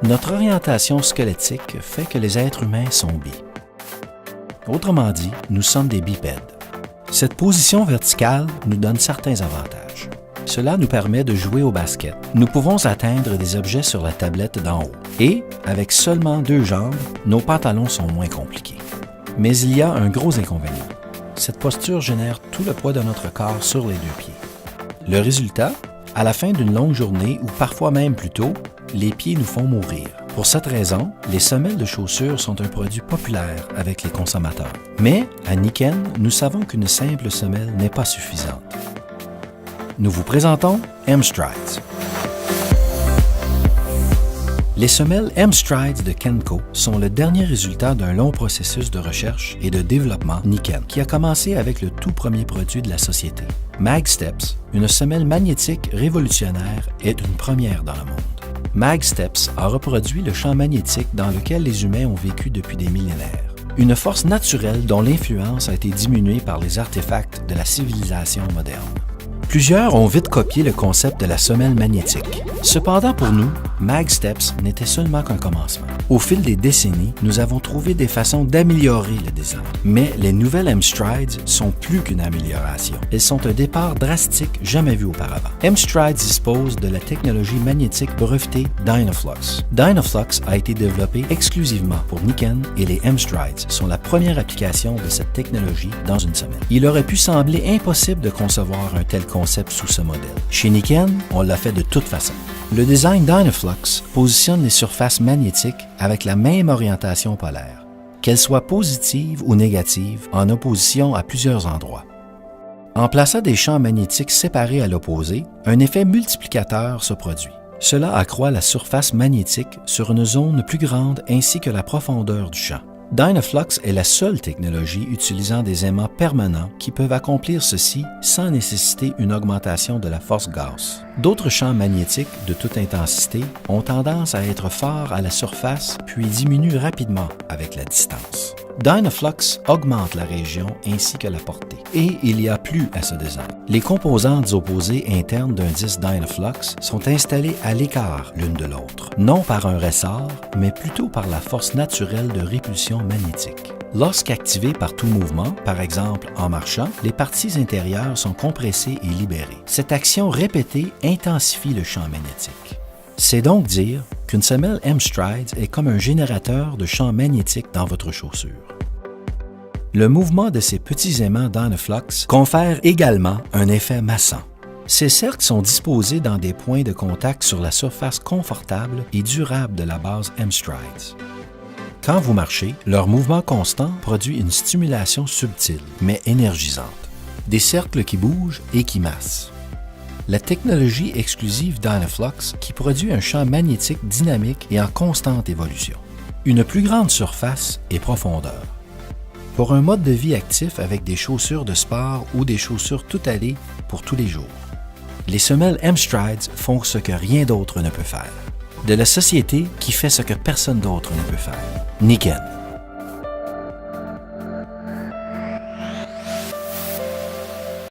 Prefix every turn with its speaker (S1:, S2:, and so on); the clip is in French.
S1: Notre orientation squelettique fait que les êtres humains sont bi. Autrement dit, nous sommes des bipèdes. Cette position verticale nous donne certains avantages. Cela nous permet de jouer au basket. Nous pouvons atteindre des objets sur la tablette d'en haut. Et, avec seulement 2 jambes, nos pantalons sont moins compliqués. Mais il y a un gros inconvénient. Cette posture génère tout le poids de notre corps sur les 2 pieds. Le résultat, à la fin d'une longue journée ou parfois même plus tôt, les pieds nous font mourir. Pour cette raison, les semelles de chaussures sont un produit populaire avec les consommateurs. Mais, à Niken, nous savons qu'une simple semelle n'est pas suffisante. Nous vous présentons M-Strides. Les semelles M-Strides de Kenco sont le dernier résultat d'un long processus de recherche et de développement Niken qui a commencé avec le tout premier produit de la société. MagSteps, une semelle magnétique révolutionnaire, est une première dans le monde. MagSteps a reproduit le champ magnétique dans lequel les humains ont vécu depuis des millénaires. Une force naturelle dont l'influence a été diminuée par les artefacts de la civilisation moderne. Plusieurs ont vite copié le concept de la semelle magnétique. Cependant, pour nous, MagSteps n'était seulement qu'un commencement. Au fil des décennies, nous avons trouvé des façons d'améliorer le design. Mais les nouvelles M-Strides sont plus qu'une amélioration. Elles sont un départ drastique jamais vu auparavant. M-Strides dispose de la technologie magnétique brevetée Dynaflux. Dynaflux a été développé exclusivement pour Niken et les M-Strides sont la première application de cette technologie dans une semelle. Il aurait pu sembler impossible de concevoir un tel concept sous ce modèle. Chez Niken, on l'a fait de toute façon. Le design Dynaflux positionne les surfaces magnétiques avec la même orientation polaire, qu'elles soient positives ou négatives, en opposition à plusieurs endroits. En plaçant des champs magnétiques séparés à l'opposé, un effet multiplicateur se produit. Cela accroît la surface magnétique sur une zone plus grande ainsi que la profondeur du champ. Dynaflux est la seule technologie utilisant des aimants permanents qui peuvent accomplir ceci sans nécessiter une augmentation de la force Gauss. D'autres champs magnétiques de toute intensité ont tendance à être forts à la surface puis diminuent rapidement avec la distance. Dynaflux augmente la région ainsi que la portée. Et il y a plus à ce design. Les composantes opposées internes d'un disque Dynaflux sont installées à l'écart l'une de l'autre, non par un ressort, mais plutôt par la force naturelle de répulsion magnétique. Lorsqu'activées par tout mouvement, par exemple en marchant, les parties intérieures sont compressées et libérées. Cette action répétée intensifie le champ magnétique. C'est donc dire qu'une semelle M-Strides est comme un générateur de champ magnétique dans votre chaussure. Le mouvement de ces petits aimants Dynaflux confère également un effet massant. Ces cercles sont disposés dans des points de contact sur la surface confortable et durable de la base M-Strides. Quand vous marchez, leur mouvement constant produit une stimulation subtile, mais énergisante. Des cercles qui bougent et qui massent. La technologie exclusive Dynaflux qui produit un champ magnétique dynamique et en constante évolution. Une plus grande surface et profondeur. Pour un mode de vie actif avec des chaussures de sport ou des chaussures tout allées pour tous les jours. Les semelles M-Strides font ce que rien d'autre ne peut faire. De la société qui fait ce que personne d'autre ne peut faire. Niken.